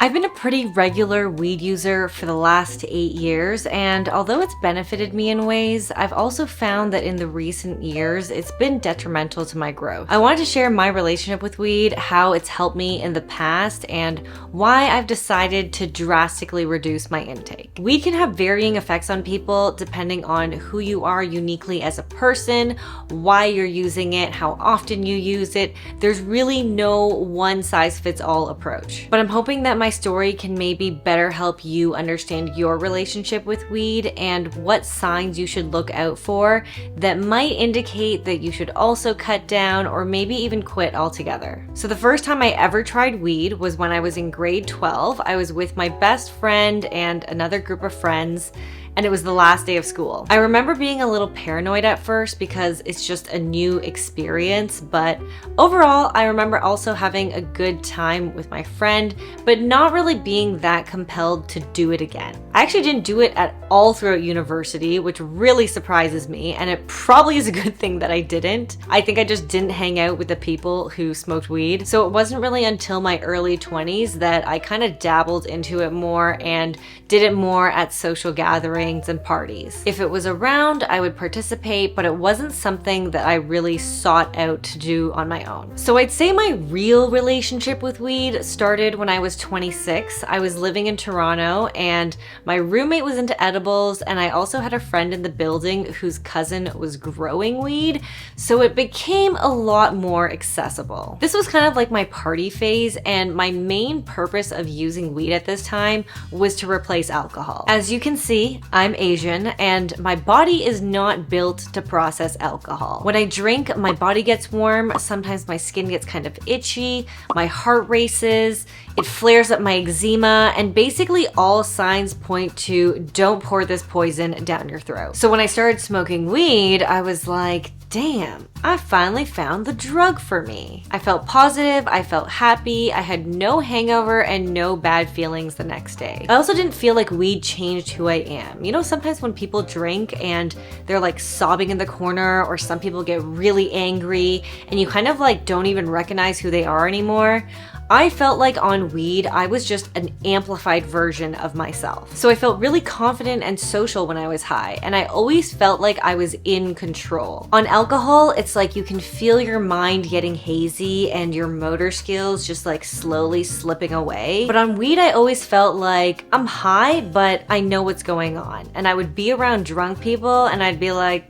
I've been a pretty regular weed user for the last 8 years, and although it's benefited me in ways, I've also found that in the recent years, it's been detrimental to my growth. I wanted to share my relationship with weed, how it's helped me in the past, and why I've decided to drastically reduce my intake. Weed can have varying effects on people depending on who you are uniquely as a person, why you're using it, how often you use it. There's really no one-size-fits-all approach. But I'm hoping that my story can maybe better help you understand your relationship with weed and what signs you should look out for that might indicate that you should also cut down or maybe even quit altogether. So the first time I ever tried weed was when I was in grade 12. I was with my best friend and another group of friends, and it was the last day of school. I remember being a little paranoid at first because it's just a new experience, but overall, I remember also having a good time with my friend, but not really being that compelled to do it again. I actually didn't do it at all throughout university, which really surprises me, and it probably is a good thing that I didn't. I think I just didn't hang out with the people who smoked weed, so it wasn't really until my early 20s that I kind of dabbled into it more and did it more at social gatherings and parties. If it was around, I would participate, but it wasn't something that I really sought out to do on my own. So I'd say my real relationship with weed started when I was 26. I was living in Toronto and my roommate was into edibles, and I also had a friend in the building whose cousin was growing weed, so it became a lot more accessible. This was kind of like my party phase, and my main purpose of using weed at this time was to replace alcohol. As you can see, I'm Asian and my body is not built to process alcohol. When I drink, my body gets warm, sometimes my skin gets kind of itchy, my heart races, it flares up my eczema, and basically all signs point to don't pour this poison down your throat. So when I started smoking weed, I was like, damn, I finally found the drug for me. I felt positive, I felt happy, I had no hangover and no bad feelings the next day. I also didn't feel like weed changed who I am. You know, sometimes when people drink and they're like sobbing in the corner, or some people get really angry and you kind of like don't even recognize who they are anymore, I felt like on weed, I was just an amplified version of myself. So I felt really confident and social when I was high, and I always felt like I was in control. On alcohol, it's like you can feel your mind getting hazy and your motor skills just like slowly slipping away. But on weed, I always felt like I'm high, but I know what's going on. And I would be around drunk people and I'd be like,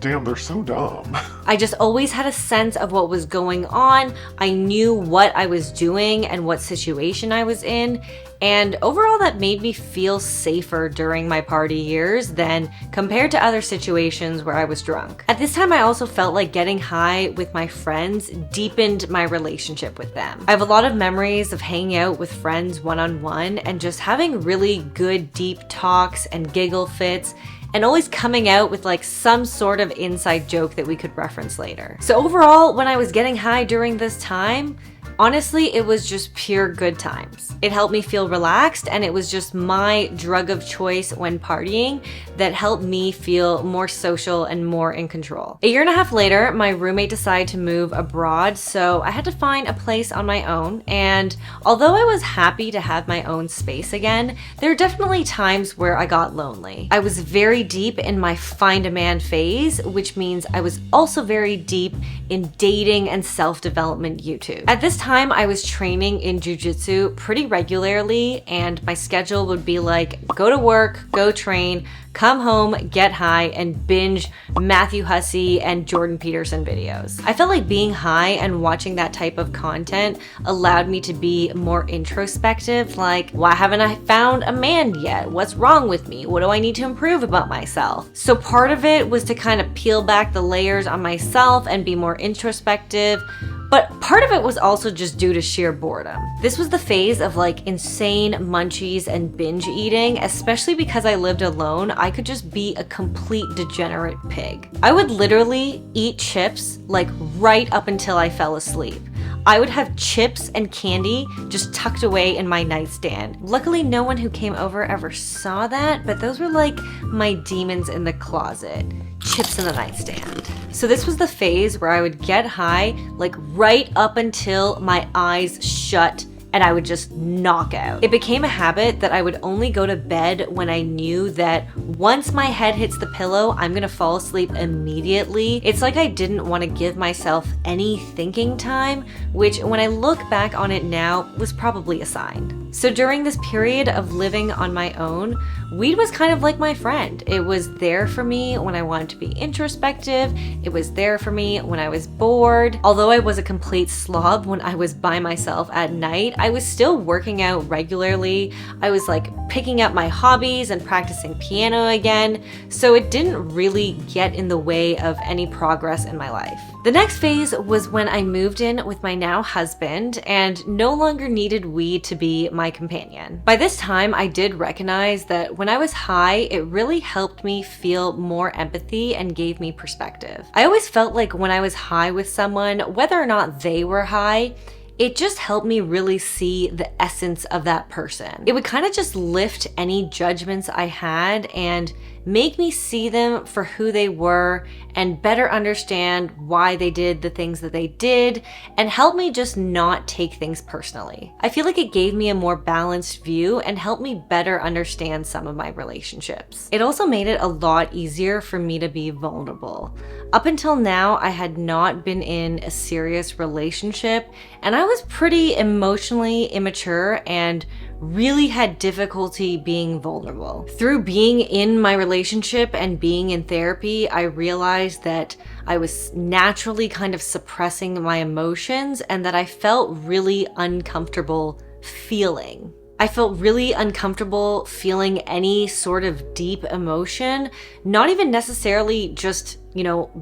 damn, they're so dumb. I just always had a sense of what was going on. I knew what I was doing and what situation I was in. And overall, that made me feel safer during my party years than compared to other situations where I was drunk. At this time, I also felt like getting high with my friends deepened my relationship with them. I have a lot of memories of hanging out with friends one-on-one and just having really good deep talks and giggle fits, and always coming out with like some sort of inside joke that we could reference later. So overall, when I was getting high during this time, honestly, it was just pure good times. It helped me feel relaxed, and it was just my drug of choice when partying that helped me feel more social and more in control. A year and a half later, my roommate decided to move abroad, so I had to find a place on my own. And although I was happy to have my own space again, there are definitely times where I got lonely. I was very deep in my find a man phase, which means I was also very deep in dating and self-development YouTube. At this time, I was training in jiu-jitsu pretty regularly, and my schedule would be like go to work, go train, come home, get high, and binge Matthew Hussey and Jordan Peterson videos. I felt like being high and watching that type of content allowed me to be more introspective, like, why haven't I found a man yet? What's wrong with me? What do I need to improve about myself? So part of it was to kind of peel back the layers on myself and be more introspective, but part of it was also just due to sheer boredom. This was the phase of like insane munchies and binge eating, especially because I lived alone. I could just be a complete degenerate pig. I would literally eat chips like right up until I fell asleep. I would have chips and candy just tucked away in my nightstand. Luckily, no one who came over ever saw that, but those were like my demons in the closet. Chips in the nightstand. So this was the phase where I would get high like right up until my eyes shut and I would just knock out. It became a habit that I would only go to bed when I knew that once my head hits the pillow, I'm gonna fall asleep immediately. It's like I didn't want to give myself any thinking time, which when I look back on it now was probably a sign. So during this period of living on my own, weed was kind of like my friend. It was there for me when I wanted to be introspective. It was there for me when I was bored. Although I was a complete slob when I was by myself at night, I was still working out regularly. I was like picking up my hobbies and practicing piano again. So it didn't really get in the way of any progress in my life. The next phase was when I moved in with my now husband and no longer needed weed to be my companion. By this time, I did recognize that when I was high, it really helped me feel more empathy and gave me perspective. I always felt like when I was high with someone, whether or not they were high, it just helped me really see the essence of that person. It would kind of just lift any judgments I had and make me see them for who they were and better understand why they did the things that they did and help me just not take things personally. I feel like it gave me a more balanced view and helped me better understand some of my relationships. It also made it a lot easier for me to be vulnerable. Up until now, I had not been in a serious relationship and I was pretty emotionally immature and really had difficulty being vulnerable. Through being in my relationship and being in therapy, I realized that I was naturally kind of suppressing my emotions and that I felt really uncomfortable feeling. I felt really uncomfortable feeling any sort of deep emotion, not even necessarily just,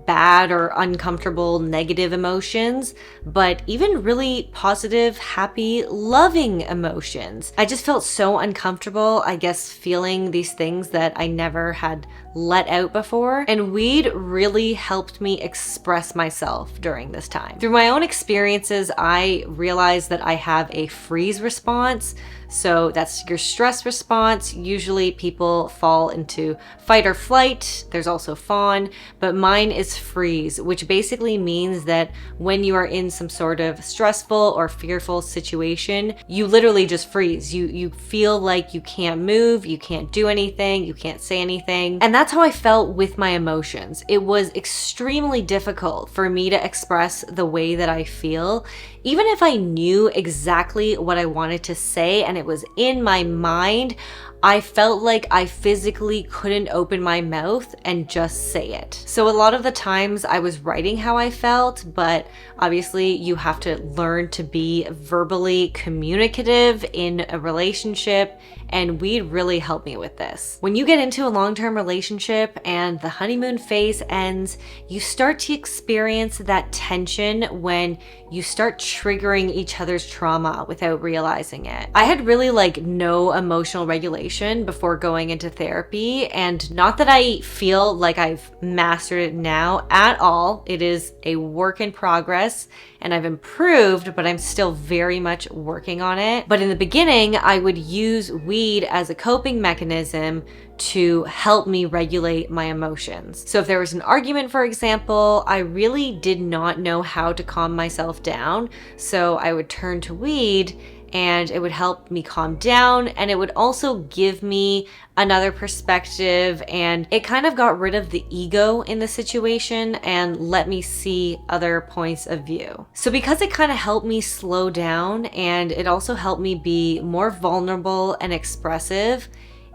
bad or uncomfortable negative emotions, but even really positive, happy, loving emotions. I just felt so uncomfortable, I guess, feeling these things that I never had let out before. And weed really helped me express myself during this time. Through my own experiences, I realized that I have a freeze response. So that's your stress response. Usually people fall into fight or flight. There's also fawn, but mine is freeze, which basically means that when you are in some sort of stressful or fearful situation, you literally just freeze. You feel like you can't move, you can't do anything, you can't say anything. And that's how I felt with my emotions. It was extremely difficult for me to express the way that I feel, even if I knew exactly what I wanted to say and it was in my mind. I felt like I physically couldn't open my mouth and just say it. So a lot of the times I was writing how I felt, but obviously you have to learn to be verbally communicative in a relationship, and weed really helped me with this. When you get into a long-term relationship and the honeymoon phase ends, you start to experience that tension when you start triggering each other's trauma without realizing it. I had really no emotional regulation before going into therapy, and not that I feel like I've mastered it now at all. It is a work in progress and I've improved, but I'm still very much working on it. But in the beginning, I would use weed as a coping mechanism to help me regulate my emotions. So if there was an argument, for example, I really did not know how to calm myself down. So I would turn to weed and it would help me calm down, and it would also give me another perspective, and it kind of got rid of the ego in the situation and let me see other points of view. So because it kind of helped me slow down and it also helped me be more vulnerable and expressive,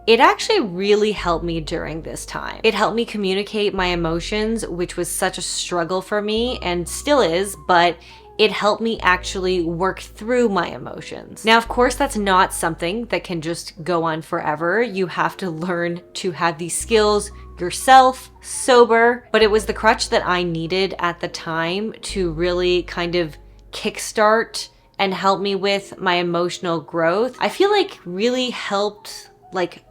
it actually really helped me during this time. It helped me communicate my emotions, which was such a struggle for me and still is, but it helped me actually work through my emotions. Now, of course, that's not something that can just go on forever. You have to learn to have these skills yourself, sober, but it was the crutch that I needed at the time to really kind of kickstart and help me with my emotional growth. I feel like really helped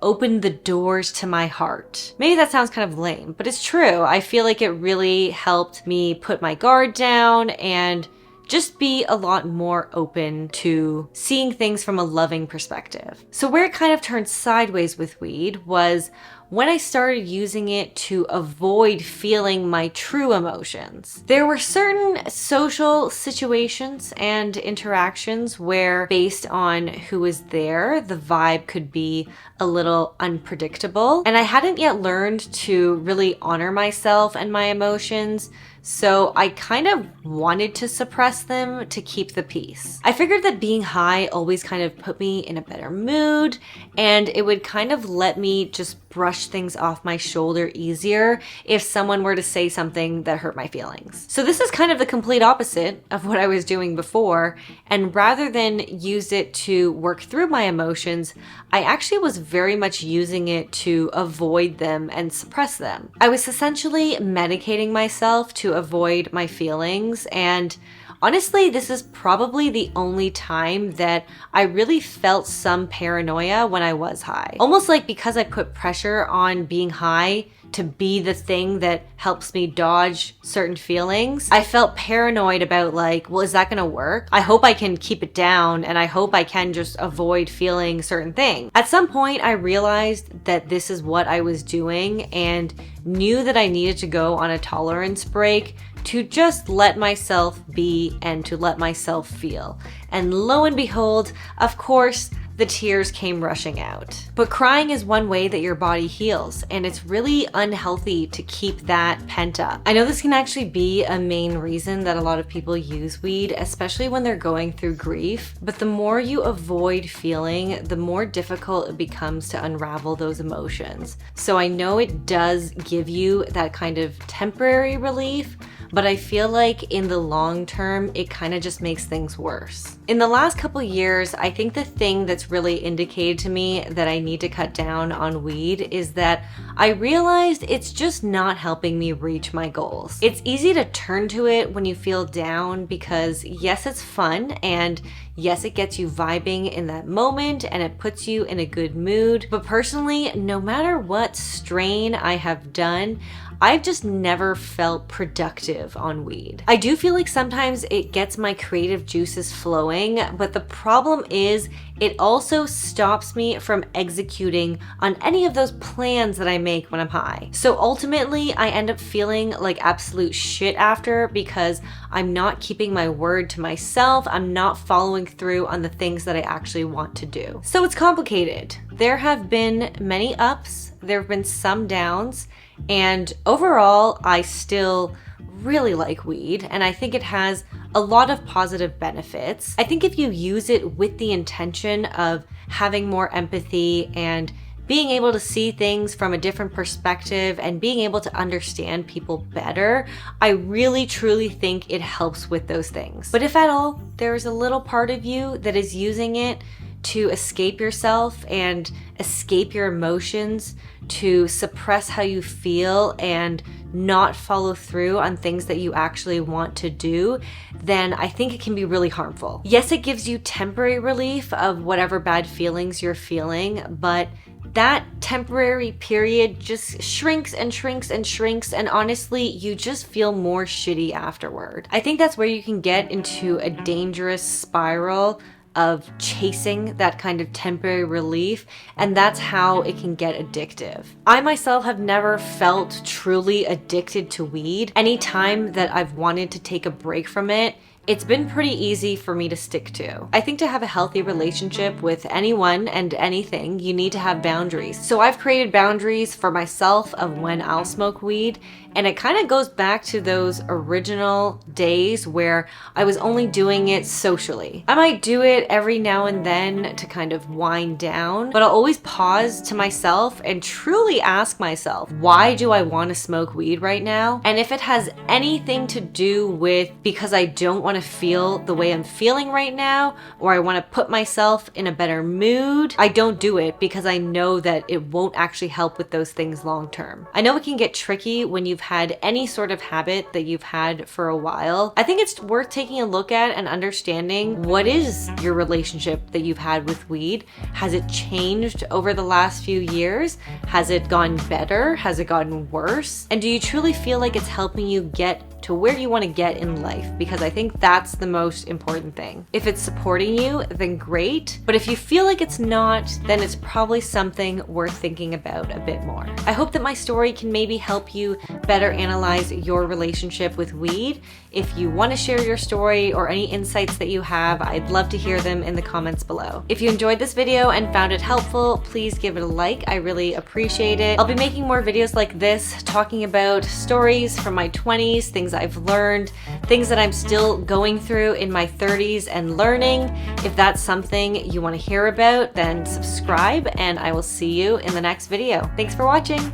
open the doors to my heart. Maybe that sounds kind of lame, but it's true. I feel like it really helped me put my guard down and just be a lot more open to seeing things from a loving perspective. So where it kind of turned sideways with weed was when I started using it to avoid feeling my true emotions. There were certain social situations and interactions where, based on who was there, the vibe could be a little unpredictable. And I hadn't yet learned to really honor myself and my emotions, so I kind of wanted to suppress them to keep the peace. I figured that being high always kind of put me in a better mood, and it would kind of let me just brush things off my shoulder easier if someone were to say something that hurt my feelings. So this is kind of the complete opposite of what I was doing before, and rather than use it to work through my emotions, I actually was very much using it to avoid them and suppress them. I was essentially medicating myself to avoid my feelings, and honestly, this is probably the only time that I really felt some paranoia when I was high. Almost like because I put pressure on being high to be the thing that helps me dodge certain feelings, I felt paranoid about like, well, is that gonna work? I hope I can keep it down, and I hope I can just avoid feeling certain things. At some point, I realized that this is what I was doing and knew that I needed to go on a tolerance break to just let myself be and to let myself feel. And lo and behold, of course, the tears came rushing out. But crying is one way that your body heals, and it's really unhealthy to keep that pent up. I know this can actually be a main reason that a lot of people use weed, especially when they're going through grief. But the more you avoid feeling, the more difficult it becomes to unravel those emotions. So I know it does give you that kind of temporary relief, but I feel like in the long term, it kind of just makes things worse. In the last couple years, I think the thing that's really indicated to me that I need to cut down on weed is that I realized it's just not helping me reach my goals. It's easy to turn to it when you feel down because yes, it's fun, and yes, it gets you vibing in that moment and it puts you in a good mood. But personally, no matter what strain I have done, I've just never felt productive on weed. I do feel like sometimes it gets my creative juices flowing, but the problem is it also stops me from executing on any of those plans that I make when I'm high. So ultimately, I end up feeling like absolute shit after because I'm not keeping my word to myself. I'm not following through on the things that I actually want to do. So it's complicated. There have been many ups, there have been some downs, and overall, I still really like weed, and I think it has a lot of positive benefits. I think if you use it with the intention of having more empathy and being able to see things from a different perspective and being able to understand people better, I really truly think it helps with those things. But if at all, there is a little part of you that is using it to escape yourself and escape your emotions, to suppress how you feel and not follow through on things that you actually want to do, then I think it can be really harmful. Yes, it gives you temporary relief of whatever bad feelings you're feeling, but that temporary period just shrinks and shrinks and shrinks, and honestly, you just feel more shitty afterward. I think that's where you can get into a dangerous spiral of chasing that kind of temporary relief, and that's how it can get addictive. I myself have never felt truly addicted to weed. Anytime that I've wanted to take a break from it, it's been pretty easy for me to stick to. I think to have a healthy relationship with anyone and anything, you need to have boundaries. So I've created boundaries for myself of when I'll smoke weed, and it kind of goes back to those original days where I was only doing it socially. I might do it every now and then to kind of wind down, but I'll always pause to myself and truly ask myself, why do I want to smoke weed right now? And if it has anything to do with because I don't want to feel the way I'm feeling right now, or I want to put myself in a better mood, I don't do it because I know that it won't actually help with those things long term. I know it can get tricky when you've had any sort of habit that you've had for a while. I think it's worth taking a look at and understanding what is your relationship that you've had with weed. Has it changed over the last few years? Has it gone better? Has it gotten worse? And do you truly feel like it's helping you get to where you want to get in life? Because I think that's the most important thing. If it's supporting you, then great. But if you feel like it's not, then it's probably something worth thinking about a bit more. I hope that my story can maybe help you better analyze your relationship with weed. If you want to share your story or any insights that you have, I'd love to hear them in the comments below. If you enjoyed this video and found it helpful, please give it a like. I really appreciate it. I'll be making more videos like this, talking about stories from my 20s, things I've learned, things that I'm still going through in my 30s and learning. If that's something you want to hear about, then subscribe and I will see you in the next video. Thanks for watching.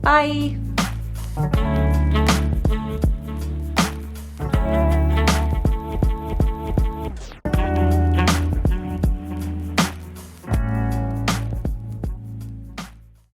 Bye.